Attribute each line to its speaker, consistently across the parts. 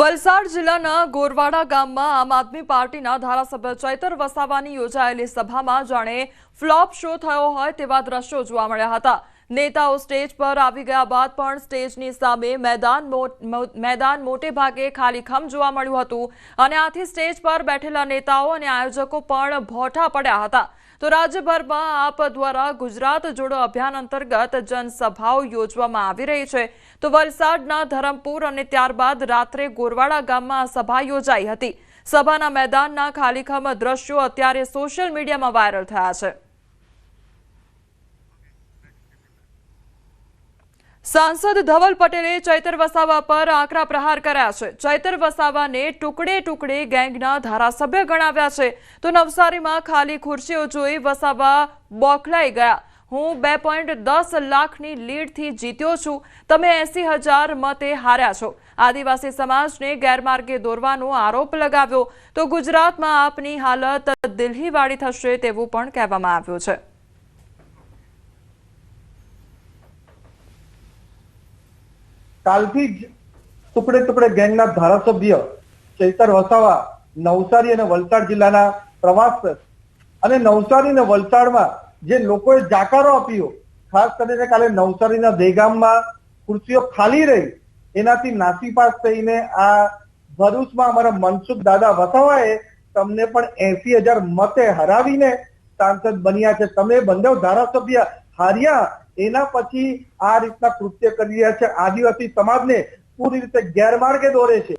Speaker 1: વલસાડ જિલ્લાના ગોરવાડા ગામમાં આમ આદમી પાર્ટીના ધારાસભ્ય ચૈતર વસાવાની યોજાયેલી સભામાં જાણે ફ્લોપ શો થયો હોય તેવા દ્રશ્યો જોવા મળ્યા હતા। નેતાઓ સ્ટેજ પર આવી ગયા બાદ પણ સ્ટેજની સામે મેદાન મોટે ભાગે ખાલીખમ જોવા મળ્યું હતું અને આથી સ્ટેજ પર બેઠેલા નેતાઓ અને આયોજકો પણ ભોઠા પડ્યા હતા। તો રાજ્યભરમાં આપ દ્વારા ગુજરાત જોડો અભિયાન અંતર્ગત જનસભાઓ યોજવામાં આવી રહી છે। તો વલસાડના ધરમપુર અને ત્યારબાદ રાત્રે ગોરવાડા ગામમાં સભા યોજાઈ હતી। સભાના મેદાનના ખાલીખમ દ્રશ્યો અત્યારે સોશિયલ મીડિયામાં વાયરલ થયા છે। सांसद धवल पटेले चैतर वसावा पर आकरा प्रहार कर्या छे। चैतर वसावाने टुकड़े टुकड़े गैंगना धारासभ्य गणाव्या छे। तो नवसारीमां खाली खुर्शीओ जोई वसावा बोखलाई गया। हूँ 2.10 लाखनी लीडथी जीत्यो छुं, तमे 80,000 मते हार्या छो। आदिवासी समाजने गैरमार्गे दौरवानो आरोप लगाव्यो। तो गुजरातमां आपनी हालत दिल्हीवाड़ी थशे तेवुं पण कहेवामां आव्युं छे।
Speaker 2: કાલથી જ ટુકડે ટુકડે ગેંગના ધારાસભ્ય ચૈતર વસાવા નવસારી અને વલસાડ જિલ્લાના પ્રવાસ પર અને નવસારી અને વલસાડમાં જે લોકોએ જાકારો આપ્યો, ખાસ કરીને કાલે નવસારીના દેગામમાં ખુરશીઓ ખાલી રહી એનાથી નાસીપાસ થઈને આ ભરૂચમાં અમારા મનસુખ દાદા વસાવાએ તમને પણ 80,000 મતે હરાવીને સાંસદ બન્યા છે। તમે બંને ધારાસભ્ય હાર્યા એના પછી આ રીતના કૃત્ય કરી રહ્યા છે, આદિવાસી સમાજને પૂરી રીતે ગેરમાર્ગે દોરે છે।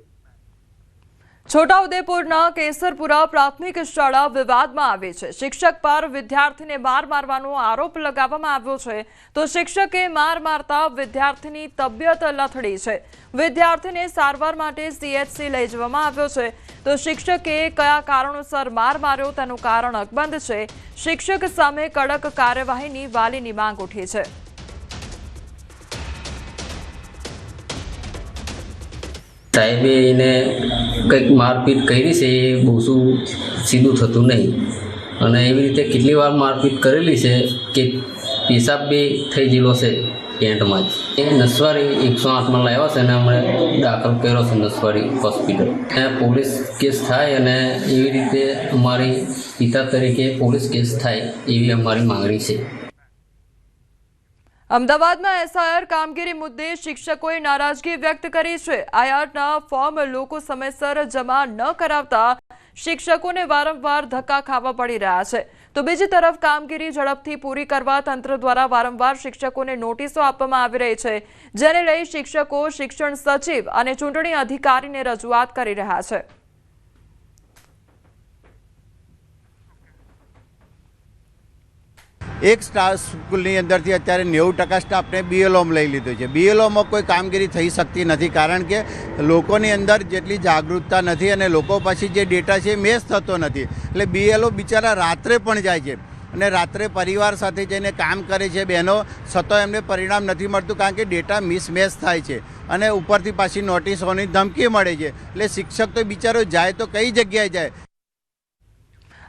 Speaker 1: છોટાઉદેપુરના કેસરપુરા પ્રાથમિક શાળા વિવાદમાં આવી છે। શિક્ષક પર વિદ્યાર્થીને માર મારવાનો આરોપ લગાવવામાં આવ્યો છે। તો શિક્ષકે માર મારતા વિદ્યાર્થીની તબિયત લથડી છે। વિદ્યાર્થીને સારવાર માટે CHC લઈ જવામાં આવ્યો છે। તો શિક્ષકે કયા કારણોસર માર માર્યો તેનું કારણ અકબંધ છે। શિક્ષક સામે કડક કાર્યવાહીની વાલીની માંગ ઉઠી છે।
Speaker 3: સાહેબે એને કંઈક મારપીટ કરી છે એ બહુ સીધું થતું નહીં અને એવી રીતે કેટલી વાર મારપીટ કરેલી છે કે પેશાબ બી થઈ ગયેલો છે પેન્ટમાં જ। એ નસવાડી 108માં લાવ્યા છે અને અમે દાખલ કર્યો છે નસવાડી હોસ્પિટલ। ત્યાં પોલીસ કેસ થાય અને એવી રીતે અમારી પિતા તરીકે પોલીસ કેસ થાય એવી અમારી માંગણી છે।
Speaker 1: અમદાવાદમાં SIR કામગીરી મુદ્દે શિક્ષકોએ નારાજગી વ્યક્ત કરી છે। IRના ફોર્મ લોકો સમયસર જમા ન કરાવતા શિક્ષકોને વારંવાર ધક્કા ખાવા પડી રહ્યા છે। તો બીજી તરફ કામગીરી ઝડપથી પૂરી કરવા તંત્ર દ્વારા વારંવાર શિક્ષકોને નોટિસો આપવામાં આવી રહી છે, જેને લઈ શિક્ષકો શિક્ષણ સચિવ અને ચૂંટણી અધિકારીને રજૂઆત કરી રહ્યા છે।
Speaker 4: એક સ્કૂલની અંદરથી અત્યારે 90% સ્ટાફને BLOમાં લઈ લીધો છે। BLOમાં કોઈ કામગીરી થઈ શકતી નથી કારણ કે લોકોની અંદર જેટલી જાગૃતતા નથી અને લોકો પછી જે ડેટા છે મેચ થતો નથી। એટલે BLO બિચારા રાત્રે પણ જાય છે અને રાત્રે પરિવાર સાથે જઈને કામ કરે છે બહેનો, છતાં એમને પરિણામ નથી મળતું કારણ કે ડેટા મિસમેચ થાય છે અને ઉપરથી પાછી નોટિસોની ધમકી મળે છે। એટલે શિક્ષક તો બિચારો જાય તો કઈ જગ્યાએ જાય।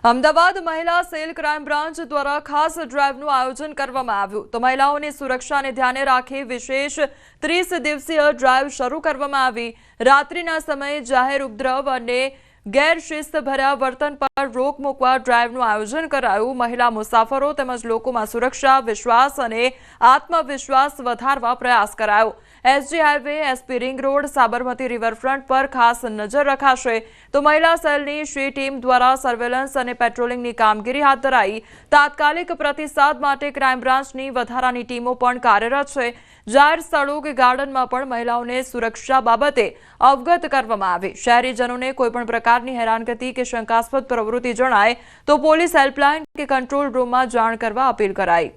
Speaker 1: અમદાવાદ મહિલા સેલ ક્રાઇમ બ્રાન્ચ દ્વારા ખાસ ડ્રાઇવનું આયોજન કરવામાં આવ્યું। તો મહિલાઓની સુરક્ષાને ધ્યાને રાખી વિશેષ 30 દિવસીય ડ્રાઇવ શરૂ કરવામાં આવી। રાત્રિના સમયે જાહેર ઉપદ્રવ અને ગેરશિસ્તભર્યા વર્તન પર રોક મૂકવા ડ્રાઇવનું આયોજન કરાયું। મહિલા મુસાફરો તેમજ લોકોમાં સુરક્ષા, વિશ્વાસ અને આત્મવિશ્વાસ વધારવા પ્રયાસ કરાયો। SG highway, SP ring road, Sabarmati riverfront પર ખાસ નજર રખાશે। તો મહિલા સેલની શ્રી ટીમ દ્વારા સર્વેલન્સ અને પેટ્રોલિંગની કામગીરી હાથ ધરાઈ। તાત્કાલિક પ્રતિસાદ માટે ક્રાઇમ બ્રાન્ચની વધારાની ટીમો પણ કાર્યરત છે। જાહેર સ્થળો કે ગાર્ડનમાં પણ મહિલાઓને સુરક્ષા બાબતે અવગત કરવામાં આવી। શહેરીજનોને કોઈપણ પ્રકારની હેરાનગતિ કે શંકાસ્પદ પ્રવૃત્તિ જણાય તો પોલીસ હેલ્પલાઇન કે કંટ્રોલ રૂમમાં જાણ કરવા અપીલ કરાઈ।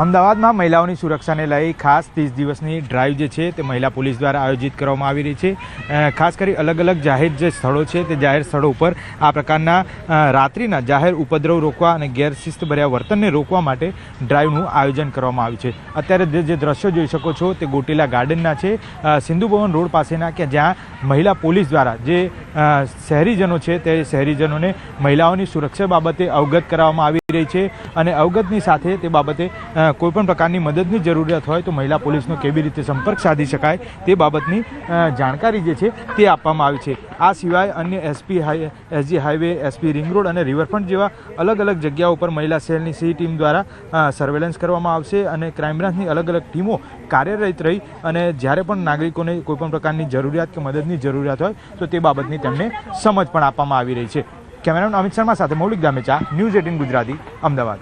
Speaker 5: અમદાવાદમાં મહિલાઓની સુરક્ષાને લઈ ખાસ 30 દિવસની ડ્રાઈવ જે છે તે મહિલા પોલીસ દ્વારા આયોજિત કરવામાં આવી રહી છે। ખાસ કરી અલગ અલગ જાહેર જે સ્થળો છે તે જાહેર સ્થળો ઉપર આ પ્રકારના રાત્રિના જાહેર ઉપદ્રવ રોકવા અને ગેરશિસ્તભર્યા વર્તનને રોકવા માટે ડ્રાઈવનું આયોજન કરવામાં આવ્યું છે। અત્યારે જે દ્રશ્યો જોઈ શકો છો તે ગોટીલા ગાર્ડનના છે, સિંધુ ભવન રોડ પાસેના, કે જ્યાં મહિલા પોલીસ દ્વારા જે શહેરીજનો છે તે શહેરીજનોને મહિલાઓની સુરક્ષા બાબતે અવગત કરવામાં આવી। રહી છે અને અવગતની સાથે તે બાબતે કોઈપણ પ્રકારની મદદની જરૂરિયાત હોય તો મહિલા પોલીસનો કેવી રીતે સંપર્ક સાધી શકાય તે બાબતની જાણકારી જે છે તે આપવામાં આવી છે। આ સિવાય અન્ય SG highway, SP ring road અને રિવરફ્રન્ટ જેવા અલગ અલગ જગ્યાઓ પર મહિલા સેલની સી ટીમ દ્વારા સર્વેલન્સ કરવામાં આવશે અને ક્રાઇમ બ્રાન્ચની અલગ અલગ ટીમો કાર્યરત રહી અને જ્યારે પણ નાગરિકોને કોઈપણ પ્રકારની જરૂરિયાત કે મદદની જરૂરિયાત હોય તો તે બાબતની તેમને સમજ પણ આપવામાં આવી રહી છે। કેમેરામેન અમિત શર્મા સાથે મૌલિક ગામેચા, ન્યૂઝ 18 ગુજરાતી, અમદાવાદ।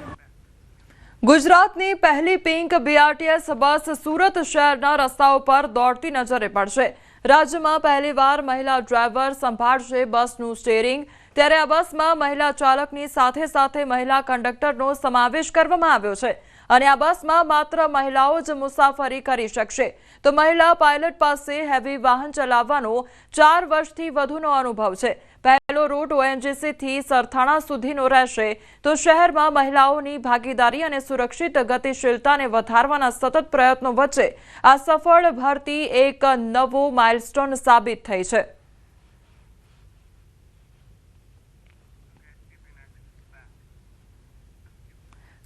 Speaker 1: ગુજરાતની પહેલી પિંક બીઆરટીએસ બસ સુરત શહેરના રસ્તાઓ પર દોડતી નજરે પડશે। રાજ્યમાં પહેલીવાર મહિલા ડ્રાઈવર સંભાળશે બસનું સ્ટીયરિંગ, ત્યારે આ બસમાં મહિલા ચાલકની સાથે સાથે મહિલા કંડક્ટરનો સમાવેશ કરવામાં આવ્યો છે અને આ બસમાં માત્ર મહિલાઓ જ મુસાફરી કરી શકશે। તો મહિલા પાયલટ પાસે હેવી વાહન ચલાવવાનો 4 વર્ષથી વધુનો અનુભવ છે। પહેલો રૂટ ઓએનજીસી થી સરથાણા સુધીનો રહેશે તો શહેરમાં મહિલાઓની ભાગીદારી અને સુરક્ષિત ગતિશીલતાને વધારવાના સતત પ્રયત્નો વચ્ચે આ સફળ ભરતી એક નવો માઇલસ્ટોન સાબિત થઈ છે।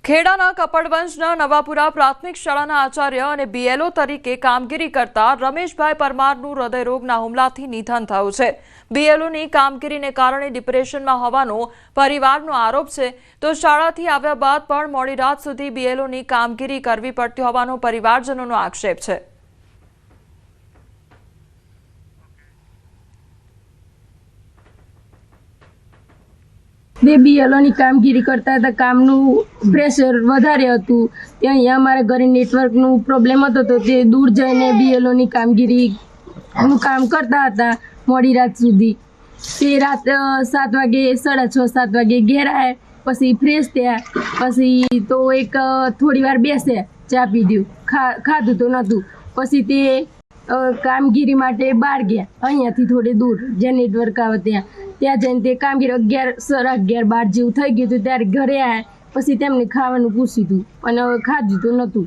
Speaker 1: ખેડાના કપડવંજના નવાપુરા પ્રાથમિક શાળાના આચાર્ય અને બીએલઓ તરીકે કામગીરી કરતા રમેશભાઈ પરમારનું હૃદયરોગના હુમલાથી નિધન થયું છે। બીએલઓની કામગીરીને કારણે ડિપ્રેશનમાં હોવાનો પરિવારનો આરોપ છે તો શાળાથી આવ્યા બાદ પણ મોડી રાત સુધી બીએલઓની કામગીરી કરવી પડતી હોવાનો પરિવારજનોનો આક્ષેપ છે।
Speaker 6: બે બીએલઓની કામગીરી કરતા હતા, કામનું પ્રેશર વધારે હતું, ત્યાં અહીંયા અમારા ઘરે નેટવર્કનું પ્રોબ્લેમ હતો તો તે દૂર જઈને બીએલઓની કામગીરીનું કામ કરતા હતા મોડી રાત સુધી। તે રાત 7 વાગે, 6:30, 7 વાગે ઘેર આવ્યા, પછી ફ્રેશ થયા, પછી તો એક થોડી વાર બેસ્યા, ચા પીધું, ખાધું તો નહોતું, પછી તે કામગીરી માટે બહાર ગયા અહીંયાથી થોડે દૂર જ્યાં નેટવર્ક આવે ત્યાં જઈને તે કામગીરી 11, 11:30, 12 જેવું થઈ ગયું હતું ત્યારે ઘરે આવ્યા, પછી તેમને ખાવાનું પૂછ્યું હતું અને ખાધું તો નહોતું।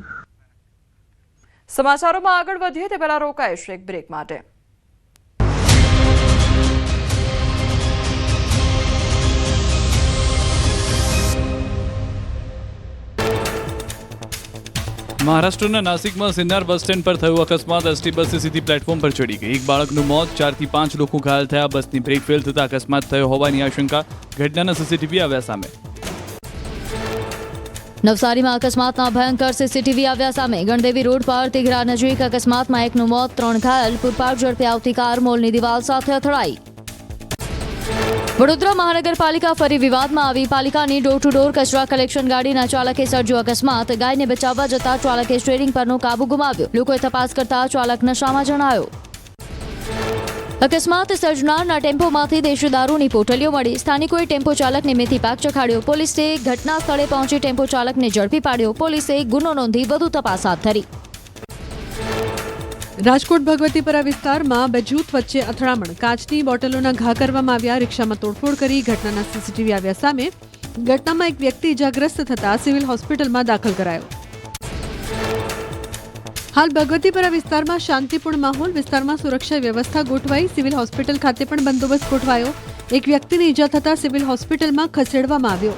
Speaker 1: સમાચારોમાં આગળ વધીએ તે પહેલા રોકાઈશ એક બ્રેક માટે।
Speaker 7: મહારાષ્ટ્રના નાસિકમાં સિન્નાર બસ સ્ટેન્ડ પર થયો અકસ્માત। એસટી બસ સીધી પ્લેટફોર્મ પર ચડી ગઈ, એક બાળકનું મોત, 4 થી 5 લોકો ઘાયલ થયા। બસની બ્રેક ફેલ થતા અકસ્માત થયો હોવાની આશંકા, ઘટનાના સીસીટીવી આવ્યા સામે।
Speaker 8: નવસારીમાં અકસ્માતના ભયંકર સીસીટીવી આવ્યા સામે। ગણદેવી રોડ પર તિઘરા નજીક અકસ્માતમાં એકનું મોત, 3 ઘાયલ। પૂરપાટ ઝડપે આવતી કાર મોલની દિવાલ સાથે અથડાઈ। વડોદરા મહાનગરપાલિકા ફરી વિવાદમાં આવી। પાલિકાની ડોર ટુ ડોર કચરા કલેક્શન ગાડીના ચાલકે સર્જ્યો અકસ્માત। ગાયને બચાવવા જતા ચાલકે સ્ટીયરિંગ પરનો કાબુ ગુમાવ્યો। લોકોએ તપાસ કરતા ચાલક નશામાં જણાયો। અકસ્માત સર્જનારના ટેમ્પોમાંથી દેશી દારૂની પોટલીઓ મળી। સ્થાનિકોએ ટેમ્પો ચાલકને મેથી પાક ચખાડ્યો। પોલીસે ઘટના સ્થળે પહોંચી ટેમ્પો ચાલકને ઝડપી પાડ્યો। પોલીસે ગુનો નોંધી વધુ તપાસ હાથ ધરી।
Speaker 9: રાજકોટ ભગવતીપરા વિસ્તારમાં બે જૂથ વચ્ચે અથડામણ, કાચની બોટલોના ઘા કરવામાં આવ્યા, રિક્ષામાં તોડફોડ કરી। ઘટનાના સીસીટીવી આવ્યા સામે। ઘટનામાં એક વ્યક્તિ ઇજાગ્રસ્ત થતા સિવિલ હોસ્પિટલમાં દાખલ કરાયો। હાલ ભગવતીપરા વિસ્તારમાં શાંતિપૂર્ણ માહોલ, વિસ્તારમાં સુરક્ષા વ્યવસ્થા ગોઠવાઈ। સિવિલ હોસ્પિટલ ખાતે પણ બંદોબસ્ત ગોઠવાયો। એક વ્યક્તિને ઈજા થતા સિવિલ હોસ્પિટલમાં ખસેડવામાં આવ્યો।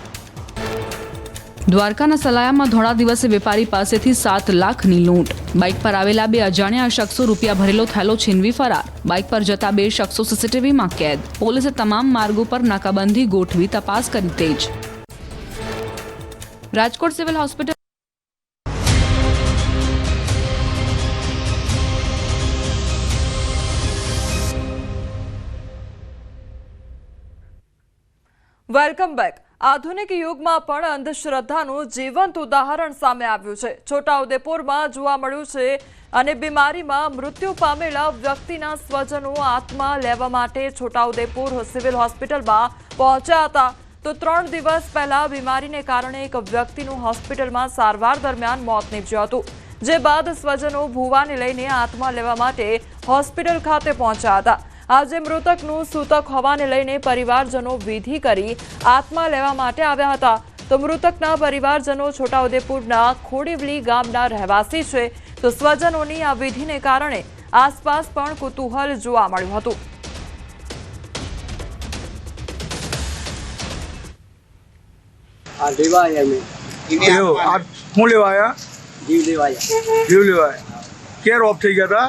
Speaker 10: દ્વારકાના સલાયામાં ધોળા દિવસે વેપારી પાસેથી 7 લાખની લૂંટ। બાઇક પર આવેલા 2 અજાણ્યા શખ્સો રૂપિયા ભરેલો થેલો છીનવી ફરાર। બાઇક પર જતા 2 શખ્સો સીસીટીવીમાં કેદ। પોલીસે તમામ માર્ગો પર નાકાબંધી ગોઠવી તપાસ કરી તેજ। Rajkot civil hospital
Speaker 1: welcome back. આધુનિક યુગમાં પણ અંધશ્રદ્ધાનું જીવંત ઉદાહરણ સામે આવ્યું છે। છોટાઉદેપુરમાં જોવા મળ્યું છે અને બીમારીમાં મૃત્યુ પામેલા વ્યક્તિના સ્વજનો આત્મા લેવા માટે છોટાઉદેપુર સિવિલ હોસ્પિટલમાં પહોંચ્યા હતા તો 3 દિવસ પહેલા બીમારીને કારણે એક વ્યક્તિનું હોસ્પિટલમાં સારવાર દરમિયાન મોત નીપજ્યું હતું, જે બાદ સ્વજનો ભુવાને લઈને આત્મા લેવા માટે હોસ્પિટલ ખાતે પહોંચ્યા હતા। આજે મૃતકનું સૂતક હોવાને લઈને પરિવારજનો વિધિ કરી આત્મા લેવા માટે આવ્યા હતા તો મૃતકના પરિવારજનો છોટાઉદેપુરના ખોડીવલી ગામના રહેવાસી છે તો સ્વજનોની આ વિધિને કારણે આસપાસ પણ કુતૂહલ જોવા મળ્યું હતું।
Speaker 11: આ લેવા આવ્યા મેં
Speaker 12: એવું આ શું લેવા આવ્યા?
Speaker 11: જીવ લેવા આવ્યા.
Speaker 12: જીવ લેવા આવ્યા. ક્યારે ઓફ થઈ ગયા હતા?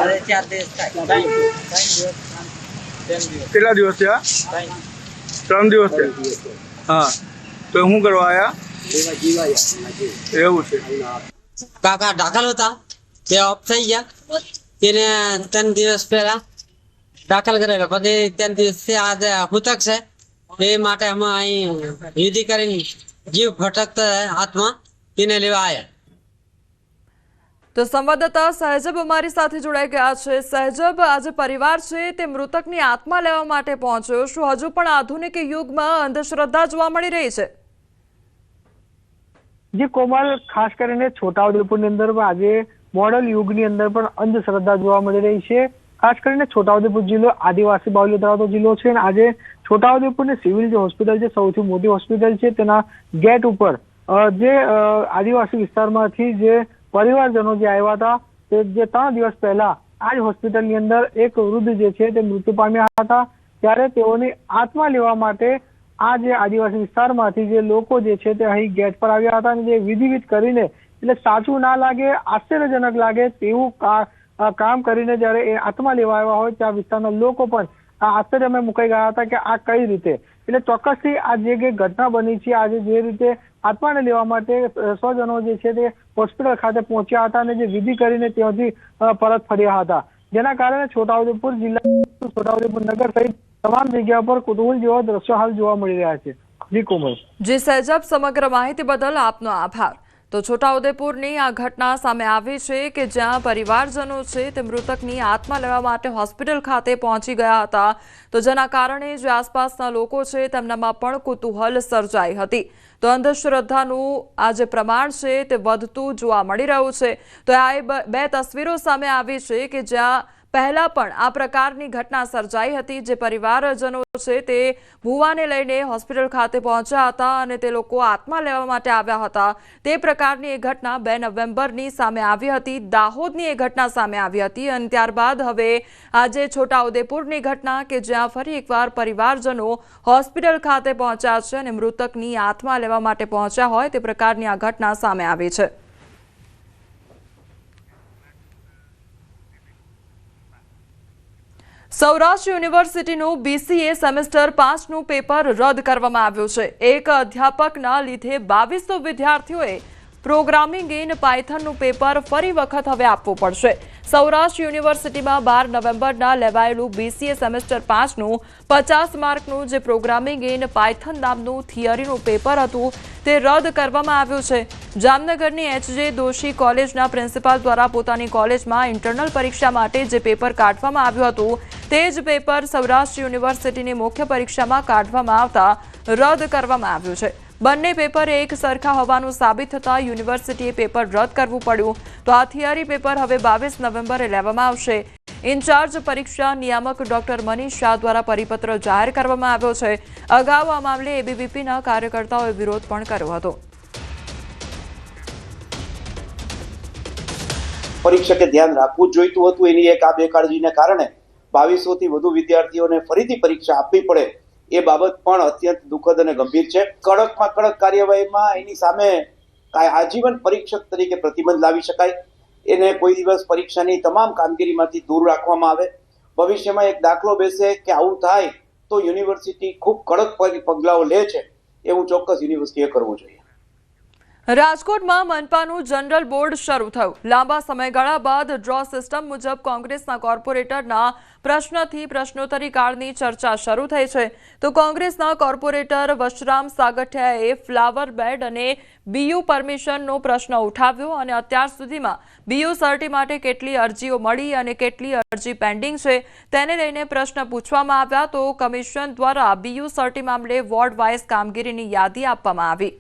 Speaker 11: અરે 4 દિવસ થાય.
Speaker 12: કેટલા દિવસ થયા? 3 દિવસ થયા. હા, તો શું કરવા આવ્યા?
Speaker 11: લેવા જીવ આવ્યા.
Speaker 12: એવું છે.
Speaker 11: કાકા દાખલ હતા તે ઓફ થઈ ગયા. તેને 3 દિવસ પહેલા દાખલ કરેલો, પછી 3 દિવસથી આજે હૂતક છે એ માટે અમે અહીં વિધિ કરીને જીવ ફટકતા હાથમાં તેને લેવા આવ્યા.
Speaker 1: તો સંવાદદાતા સહેજબ અમારી સાથે જોડાઈ ગયા છે. સહેજબ, આજે પરિવાર છે તે મૃતકની આત્મા લેવા માટે પહોંચ્યો. શું હજુ પણ આધુનિક યુગમાં અંધશ્રદ્ધા જોવા મળી રહી છે?
Speaker 13: જે કોમલ, ખાસ કરીને છોટાઉદેપુરની અંદર આજે મોડલ યુગની અંદર પણ અંધશ્રદ્ધા જોવા મળી રહી છે. ખાસ કરીને છોટાઉદેપુર જિલ્લો આદિવાસી બાहुल्य ધરાવતો જિલ્લો છે અને આજે છોટાઉદેપુરની સિવિલ જે હોસ્પિટલ છે, સૌથી મોટી હોસ્પિટલ છે, તેના ગેટ ઉપર જે આદિવાસી વિસ્તારમાંથી જે પરિવારજનો જે આવ્યા હતા તે જે 3 દિવસ પહેલા આ જ હોસ્પિટલની અંદર એક વૃદ્ધ જે છે તે મૃત્યુ પામ્યા હતા. ત્યારે તેઓની આત્મા લેવા માટે આ જે આદિવાસી વિસ્તારમાંથી જે લોકો જે છે તે અહીં ગેટ પર આવ્યા હતા અને જે વિધિવિધ કરીને, એટલે સાચું ના લાગે, આશ્ચર્યજનક લાગે તેવું કામ કરીને જ્યારે એ આત્મા લેવા આવ્યા હોય ત્યાં વિસ્તારના લોકો પણ આ આશ્ચર્યમાં મુકાઈ ગયા હતા કે આ કઈ રીતે. એટલે ચોક્કસથી આ જે ઘટના બની છે, આજે જે રીતે આત્માને લેવા માટે સ્વજનો જે છે તે હોસ્પિટલ ખાતે પહોંચ્યા હતા અને જે વિધિ કરીને ત્યાંથી પરત ફર્યા હતા, જેના કારણે છોટાઉદેપુર જિલ્લા, છોટાઉદેપુર નગર સહિત તમામ જગ્યા પર કુતૂહલ જેવા દ્રશ્યો હાલ જોવા મળી રહ્યા છે. જી કોમલ.
Speaker 1: જી સહેજબ, સમગ્ર માહિતી બદલ આપનો આભાર. તો છોટાઉદેપુરની આ ઘટના સામે આવી છે કે જ્યાં પરિવારજનો છે તે મૃતકની આત્મા લેવા માટે હોસ્પિટલ ખાતે પહોંચી ગયા હતા, તો જેના કારણે જે આસપાસના લોકો છે તેમનામાં પણ કુતૂહલ સર્જાઈ હતી. તો અંધશ્રદ્ધાનું આ જે પ્રમાણ છે તે વધતું જોવા મળી રહ્યું છે. તો આ બે તસવીરો સામે આવી છે કે જ્યાં પહેલા પણ આ પ્રકારની ઘટના સર્જાઈ હતી. જે પરિવારજનો છે તે ભુવાને લઈને હોસ્પિટલ ખાતે પહોંચ્યા હતા અને તે લોકો આત્મા લેવા માટે આવ્યા હતા. તે પ્રકારની એક ઘટના 2 નવેમ્બરની સામે આવી હતી. દાહોદની એક ઘટના સામે આવી હતી અને ત્યારબાદ હવે આજે છોટાઉદેપુરની ઘટના કે જ્યાં ફરી એકવાર પરિવારજનો હોસ્પિટલ ખાતે પહોંચ્યા છે અને મૃતકની આત્મા લેવા માટે પહોંચ્યા હોય તે પ્રકારની આ ઘટના સામે આવી છે. સૌરાષ્ટ્ર યુનિવર્સિટીનું BCA સેમેસ્ટર 5નું પેપર રદ કરવામાં આવ્યું છે. એક અધ્યાપકના લીધે 2200 વિદ્યાર્થીઓએ પ્રોગ્રામિંગ ઇન પાયથનનું પેપર ફરી વખત હવે આપવું પડશે. સૌરાષ્ટ્ર યુનિવર્સિટીમાં 12 નવેમ્બરના લેવાયેલું BCA સેમેસ્ટર 5નું 50 માર્કનું જે પ્રોગ્રામિંગ ઇન પાયથન નામનું થિયરીનું પેપર હતું તે રદ કરવામાં આવ્યું છે. જામનગરની HJ દોશી કોલેજના પ્રિન્સિપાલ દ્વારા પોતાની કોલેજમાં ઇન્ટરનલ પરીક્ષા માટે જે પેપર કાઢવામાં આવ્યું હતું તે જ પેપર સૌરાષ્ટ્ર યુનિવર્સિટીની મુખ્ય પરીક્ષામાં કાઢવામાં આવતા રદ કરવામાં આવ્યું છે. બંને પેપર એક સરખા હોવાનું સાબિત થતાં યુનિવર્સિટીએ પેપર રદ કરવું પડ્યું. તો આ થિયરી પેપર હવે 22 નવેમ્બરે લેવામાં આવશે. ઇન્ચાર્જ પરીક્ષા નિયામક ડોક્ટર મનીષ શાહ દ્વારા પરિપત્ર જાહેર કરવામાં આવ્યો છે. અગાઉ આ મામલે ABVPના કાર્યકર્તાઓએ વિરોધ પણ કર્યો હતો.
Speaker 14: પરીક્ષકે ધ્યાન રાખવું જોઈતું હતું. એની એક આ બેકાળજીને કારણે 2200 થી વધુ વિદ્યાર્થીઓને ફરીથી પરીક્ષા આપવી પડે એ બાબત પણ અત્યંત દુઃખદ અને ગંભીર છે. કડકમાં કડક કાર્યવાહીમાં એની સામે આજીવન પરીક્ષક તરીકે પ્રતિબંધ લાવી શકાય. એને કોઈ દિવસ પરીક્ષાની તમામ કામગીરીમાંથી દૂર રાખવામાં આવે. ભવિષ્યમાં એક દાખલો બેસે કે આવું થાય તો યુનિવર્સિટી ખૂબ કડક પગલાઓ લે છે એવું ચોક્કસ યુનિવર્સિટીએ કરવું જોઈએ.
Speaker 1: રાજકોટમાં મનપાનું જનરલ બોર્ડ શરૂ થયું. લાંબા સમયગાળા બાદ ડ્રો સિસ્ટમ મુજબ કોંગ્રેસના કોર્પોરેટરના પ્રશ્નથી પ્રશ્નોત્તરી કાળની ચર્ચા શરૂ થઈ છે. તો કોંગ્રેસના કોર્પોરેટર વશરામ સાગઠિયાએ ફ્લાવર બેડ અને BU પરમિશનનો પ્રશ્ન ઉઠાવ્યો અને અત્યાર સુધીમાં BU સર્ટી માટે કેટલી અરજીઓ મળી અને કેટલી અરજી પેન્ડિંગ છે તેને લઈને પ્રશ્ન પૂછવામાં આવ્યા. તો કમિશન દ્વારા BU સર્ટી મામલે વોર્ડ વાઇઝ કામગીરીની યાદી આપવામાં આવી.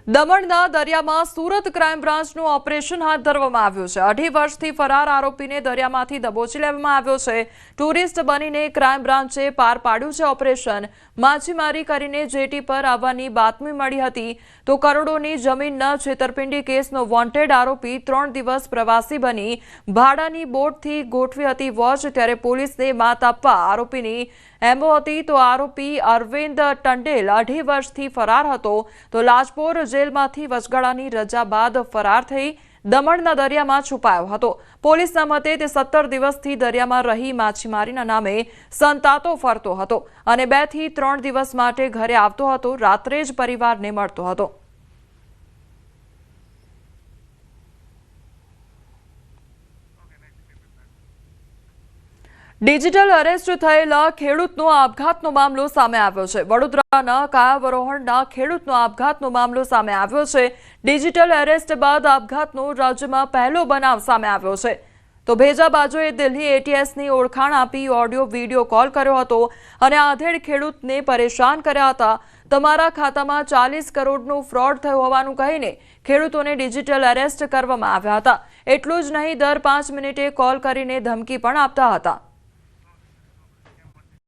Speaker 1: દમણના દરિયામાં સુરત ક્રાઇમ બ્રાન્ચનું ઓપરેશન હાથ ધરવામાં આવ્યું છે. 2.5 વર્ષથી ફરાર આરોપીને દરિયામાંથી દબોચી લેવામાં આવ્યો છે. ટુરિસ્ટ બનીને ક્રાઇમ બ્રાન્ચે પાર પાડ્યું છે ઓપરેશન. માછીમારી કરીને જેટી પર આવવાની બાતમી મળી હતી તો કરોડોની જમીનના છેતરપિંડી કેસનો વોન્ટેડ આરોપી 3 દિવસ પ્રવાસી બની ભાડાની બોટથી ગોઠવી હતી વોચ. ત્યારે પોલીસને માત આપવા આરોપીની એમ્બો હતી તો આરોપી અરવિંદ ટંડેલ 2.5 વર્ષથી ફરાર હતો તો લાજપોર જેલમાંથી વચગાળાની રજા બાદ ફરાર થઈ દમણના દરિયામાં છુપાયો હતો. પોલીસના મતે તે 17 દિવસથી દરિયામાં રહી માછીમારીના નામે સંતાતો ફરતો હતો અને 2 થી 3 દિવસ માટે ઘરે આવતો હતો. રાત્રે જ પરિવારને મળતો હતો. ડિજિટલ અરેસ્ટ થયેલા ખેડૂતનો આપઘાતનો મામલો સામે આવ્યો છે. વડોદરાના કાયાવરોહણના ખેડૂતનો આપઘાતનો મામલો સામે આવ્યો છે. ડિજિટલ અરેસ્ટ બાદ આપઘાતનો રાજ્યમાં પહેલો બનાવ સામે આવ્યો છે. તો ભેજા બાજુએ દિલ્હી એટીએસની ઓળખાણ આપી ઓડિયો વિડીયો કોલ કર્યો હતો અને આધેડ ખેડૂતને પરેશાન કર્યા હતા. તમારા ખાતામાં 40 કરોડનું ફ્રોડ થયું હોવાનું કહીને ખેડૂતોને ડિજિટલ અરેસ્ટ કરવામાં આવ્યા હતા. એટલું જ નહીં, દર 5 મિનિટે કોલ કરીને ધમકી પણ આપતા હતા.